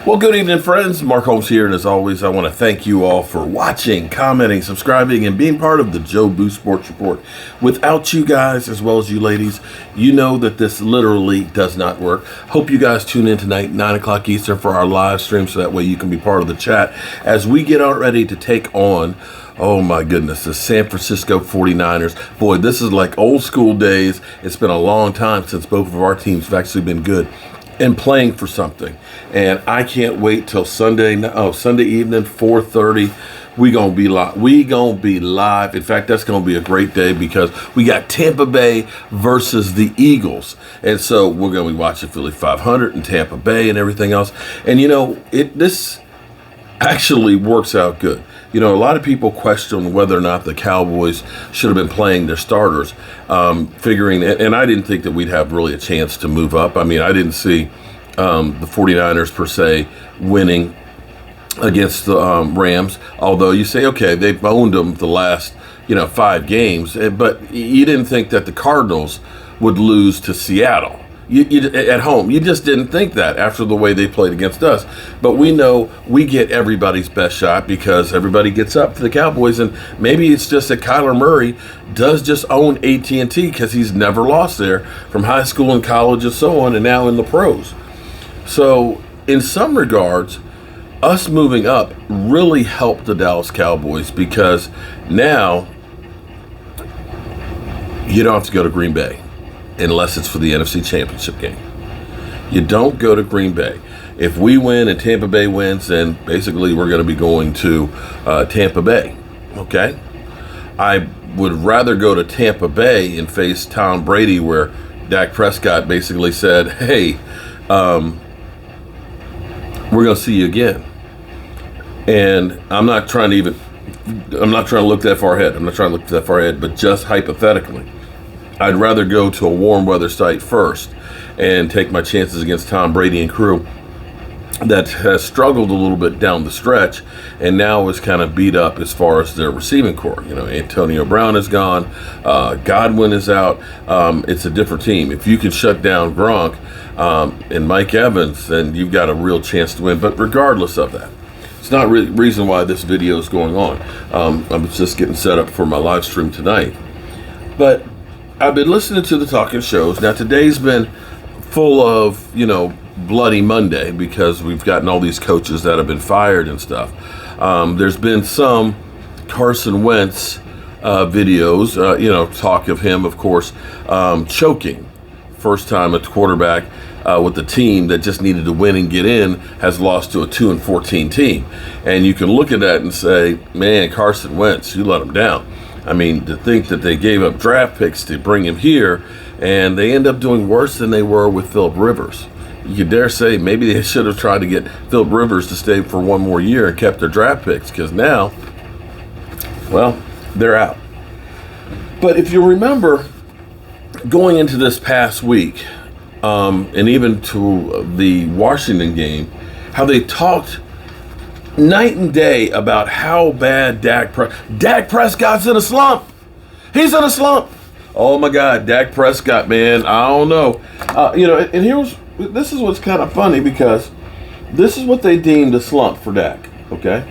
Well, good evening, friends. Mark Holmes here, and as always, I want to thank you all for watching, commenting, subscribing, and being part of the Joe Boo Sports Report. Without you guys, as well as you ladies, you know that this literally does not work. Hope you guys tune in tonight, 9 o'clock Eastern, for our live stream, so that way you can be part of the chat as we get out ready to take on, oh my goodness, the San Francisco 49ers. Boy, this is like old school days. It's been a long time since both of our teams have actually been good and playing for something. And I can't wait till Sunday evening, 4:30. We gonna be live. In fact, that's gonna be a great day because we got Tampa Bay versus the Eagles, and so we're gonna be watching Philly 500 and Tampa Bay and everything else. And you know, this actually works out good. You know, a lot of people question whether or not the Cowboys should have been playing their starters, figuring, and I didn't think that we'd have really a chance to move up. I mean, I didn't see the 49ers per se winning against the Rams, although you say, okay, they've owned them the last, 5 games, but you didn't think that the Cardinals would lose to Seattle. You at home. You just didn't think that after the way they played against us. But we know we get everybody's best shot because everybody gets up to the Cowboys, and maybe it's just that Kyler Murray does just own AT&T because he's never lost there from high school and college and so on, and now in the pros. So in some regards, us moving up really helped the Dallas Cowboys because now you don't have to go to Green Bay unless it's for the NFC Championship game. You don't go to Green Bay. If we win and Tampa Bay wins, then basically we're going to be going to Tampa Bay, okay? I would rather go to Tampa Bay and face Tom Brady, where Dak Prescott basically said, hey, we're going to see you again. And I'm not trying to look that far ahead. But just hypothetically, I'd rather go to a warm weather site first and take my chances against Tom Brady and crew that has struggled a little bit down the stretch and now is kind of beat up as far as their receiving core. Antonio Brown is gone. Godwin is out. It's a different team. If you can shut down Gronk and Mike Evans, then you've got a real chance to win. But regardless of that, it's not the reason why this video is going on. I'm just getting set up for my live stream tonight. But I've been listening to the talking shows. Now, today's been full of, Bloody Monday because we've gotten all these coaches that have been fired and stuff. There's been some Carson Wentz videos, talk of him, of course, choking. First time a quarterback with a team that just needed to win and get in has lost to a 2-14 team. And you can look at that and say, man, Carson Wentz, you let him down. I mean, to think that they gave up draft picks to bring him here, and they end up doing worse than they were with Phillip Rivers. You could dare say maybe they should have tried to get Phillip Rivers to stay for one more year and kept their draft picks, because now, well, they're out. But if you remember, going into this past week, and even to the Washington game, how they talked night and day about how bad Dak Prescott's in a slump. He's in a slump. Oh my God, Dak Prescott, man, I don't know. And this is what's kind of funny because this is what they deemed a slump for Dak. Okay.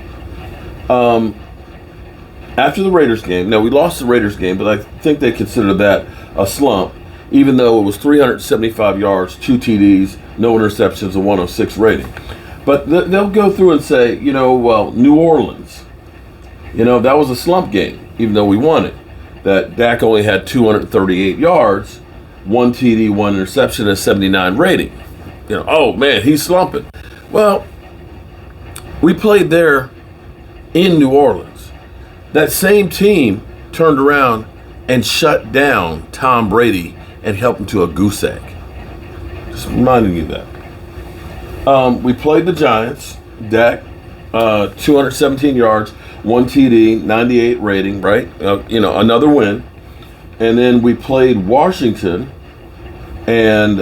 After the Raiders game, now we lost the Raiders game, but I think they considered that a slump, even though it was 375 yards, 2 TDs, no interceptions, a 106 rating. But they'll go through and say, well, New Orleans, that was a slump game, even though we won it. That Dak only had 238 yards, 1 TD, 1 interception, and a 79 rating. Oh man, he's slumping. Well, we played there in New Orleans. That same team turned around and shut down Tom Brady and helped him to a goose egg. Just reminding you that. We played the Giants. Dak, 217 yards, 1 TD, 98 rating, right? Another win. And then we played Washington. And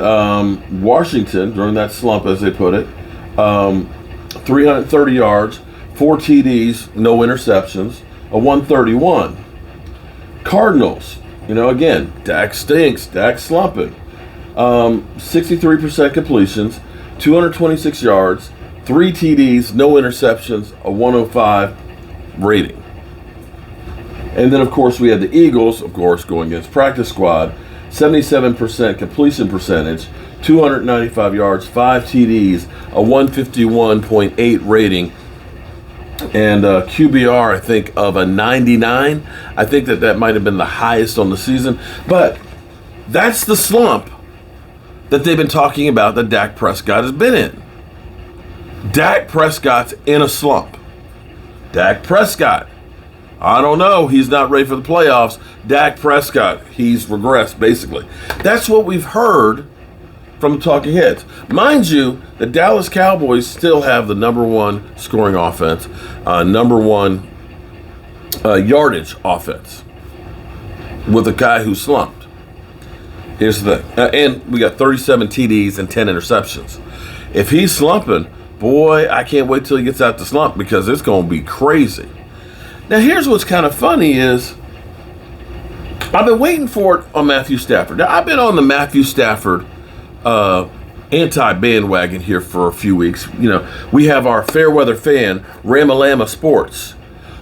Washington, during that slump, as they put it, 330 yards, 4 TDs, no interceptions, a 131. Cardinals, again, Dak stinks, Dak slumping. 63% completions, 226 yards, 3 TDs, no interceptions, a 105 rating. And then, of course, we had the Eagles, of course, going against practice squad, 77% completion percentage, 295 yards, 5 TDs, a 151.8 rating, and a QBR, I think, of a 99. I think that might have been the highest on the season. But that's the slump that they've been talking about that Dak Prescott has been in. Dak Prescott's in a slump. Dak Prescott, I don't know. He's not ready for the playoffs. Dak Prescott, he's regressed, basically. That's what we've heard from the talking heads. Mind you, the Dallas Cowboys still have the number 1 scoring offense, number 1 yardage offense with a guy who slumped. Here's the thing. And we got 37 TDs and 10 interceptions. If he's slumping, boy, I can't wait till he gets out the slump because it's going to be crazy. Now, here's what's kind of funny is I've been waiting for it on Mathew Stafford. Now, I've been on the Mathew Stafford anti-bandwagon here for a few weeks. You know, we have our fair weather fan, Ramalama Sports,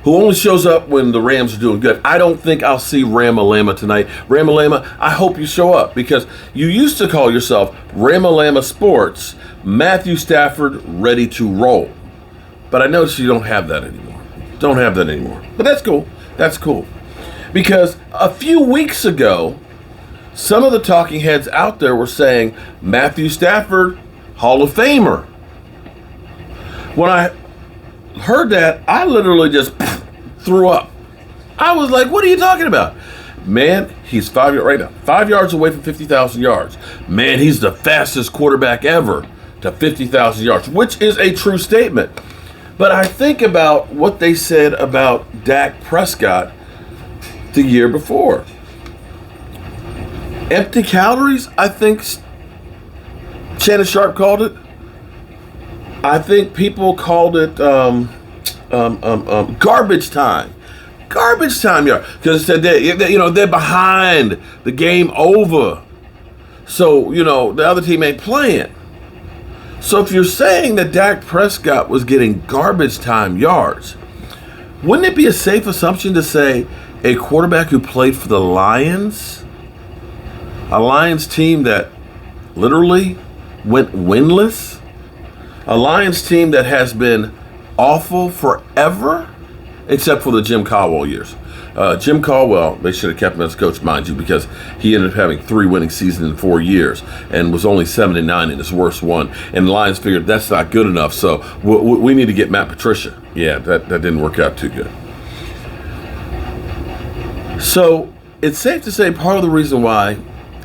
who only shows up when the Rams are doing good. I don't think I'll see Ramalama tonight. Ramalama, I hope you show up because you used to call yourself Ramalama Sports, Mathew Stafford ready to roll. But I notice you don't have that anymore. Don't have that anymore. But that's cool. That's cool. Because a few weeks ago, some of the talking heads out there were saying Mathew Stafford, Hall of Famer. When I heard that, I literally just threw up. I was like, what are you talking about? Man, he's 5 yards away from 50,000 yards. Man, he's the fastest quarterback ever to 50,000 yards, which is a true statement. But I think about what they said about Dak Prescott the year before. Empty calories, I think Shannon Sharp called it. I think people called it garbage time. Garbage time, yeah. Because it said they're behind, the game over. So, the other team ain't playing. So if you're saying that Dak Prescott was getting garbage time yards, wouldn't it be a safe assumption to say a quarterback who played for the Lions, a Lions team that literally went winless, a Lions team that has been awful forever, except for the Jim Caldwell years. Jim Caldwell, they should have kept him as coach, mind you, because he ended up having 3 winning seasons in 4 years and was only 7-9 in his worst one. And the Lions figured that's not good enough, so we need to get Matt Patricia. Yeah, that didn't work out too good. So it's safe to say part of the reason why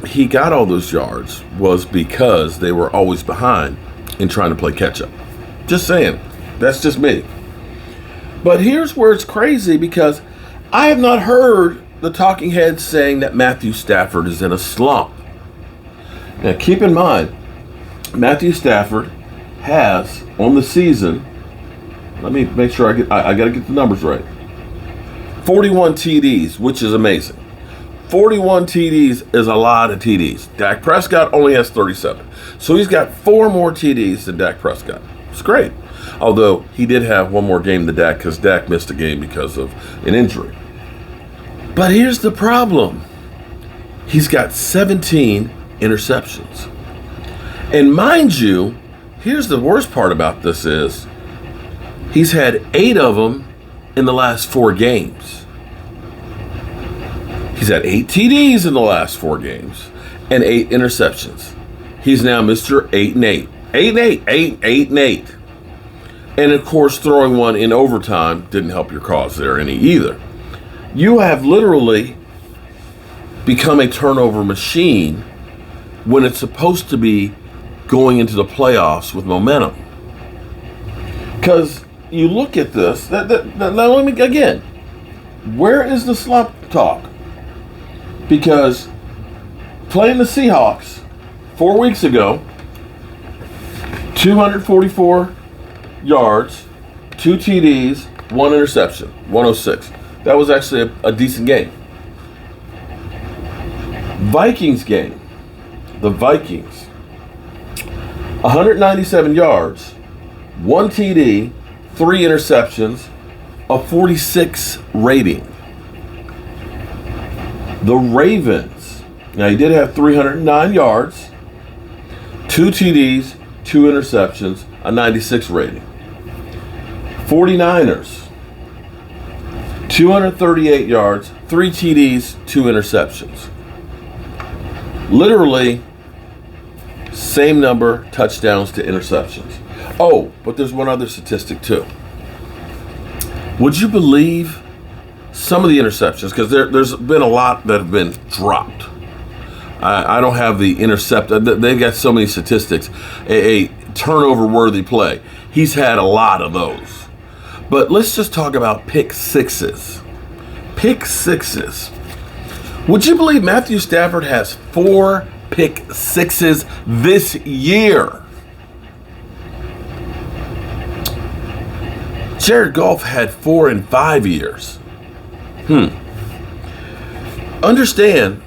he got all those yards was because they were always behind in trying to play catch up. Just saying. That's just me. But here's where it's crazy, because I have not heard the talking heads saying that Mathew Stafford is in a slump. Now keep in mind, Mathew Stafford has on the season, let me make sure I got to get the numbers right, 41 TDs, which is amazing. 41 TDs is a lot of TDs. Dak Prescott only has 37. So he's got 4 more TDs than Dak Prescott. It's great. Although he did have one more game than Dak because Dak missed a game because of an injury. But here's the problem. He's got 17 interceptions. And mind you, here's the worst part about this is he's had 8 of them in the last 4 games. He's had 8 TDs in the last 4 games and 8 interceptions. He's now Mr. 8-8. 8-8. 8-8. And of course, throwing one in overtime didn't help your cause there any either. You have literally become a turnover machine when it's supposed to be going into the playoffs with momentum. Because you look at this, now let me again, where is the slump talk? Because playing the Seahawks 4 weeks ago, 244 yards, 2 TDs, 1 interception, 106. That was actually a decent game. Vikings game. The Vikings. 197 yards, 1 TD, 3 interceptions, a 46 rating. The Ravens, now he did have 309 yards, 2 TDs, 2 interceptions, a 96 rating. 49ers, 238 yards, 3 TDs, 2 interceptions. Literally, same number touchdowns to interceptions. Oh, but there's one other statistic too. Would you believe some of the interceptions? Because there's been a lot that have been dropped. I don't have the intercept. They've got so many statistics. A turnover-worthy play. He's had a lot of those. But let's just talk about pick sixes. Pick sixes. Would you believe Mathew Stafford has 4 pick sixes this year? Jared Goff had 4 in 5 years. Understand,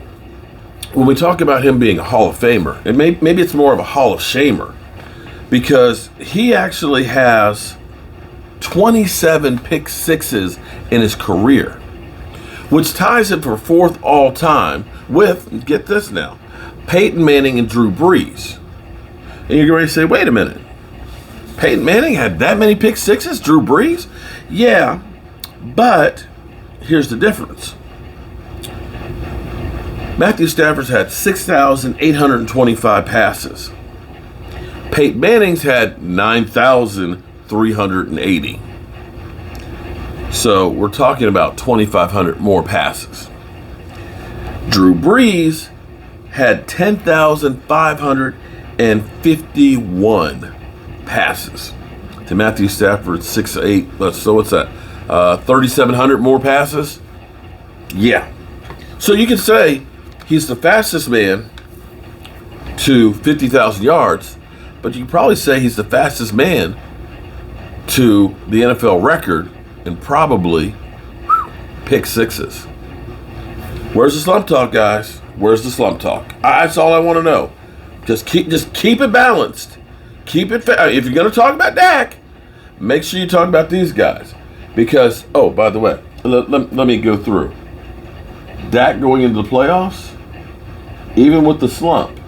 when we talk about him being a Hall of Famer, and maybe it's more of a Hall of Shamer, because he actually has 27 pick sixes in his career, which ties him for 4th all time with, get this now, Peyton Manning and Drew Brees. And you're going to say, wait a minute, Peyton Manning had that many pick sixes? Drew Brees? Yeah, but here's the difference. Mathew Stafford's had 6,825 passes. Peyton Manning's had 9,380. So we're talking about 2,500 more passes. Drew Brees had 10,551 passes to Mathew Stafford's 6'8". So what's that? 3,700 more passes? Yeah. So you can say he's the fastest man to 50,000 yards, but you can probably say he's the fastest man to the NFL record and probably pick sixes. Where's the slump talk, guys? Where's the slump talk? That's all I want to know. Just keep it balanced. Keep it if you're going to talk about Dak, make sure you talk about these guys. Because, oh, by the way, let me go through. Dak going into the playoffs, even with the slump.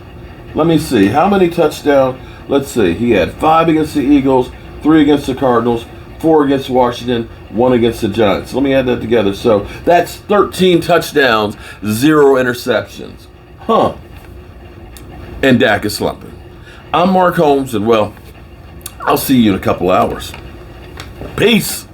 Let me see. How many touchdowns? Let's see. He had 5 against the Eagles, 3 against the Cardinals, 4 against Washington, 1 against the Giants. Let me add that together. So that's 13 touchdowns, 0 interceptions. And Dak is slumping. I'm Mark Holmes, and well, I'll see you in a couple hours. Peace.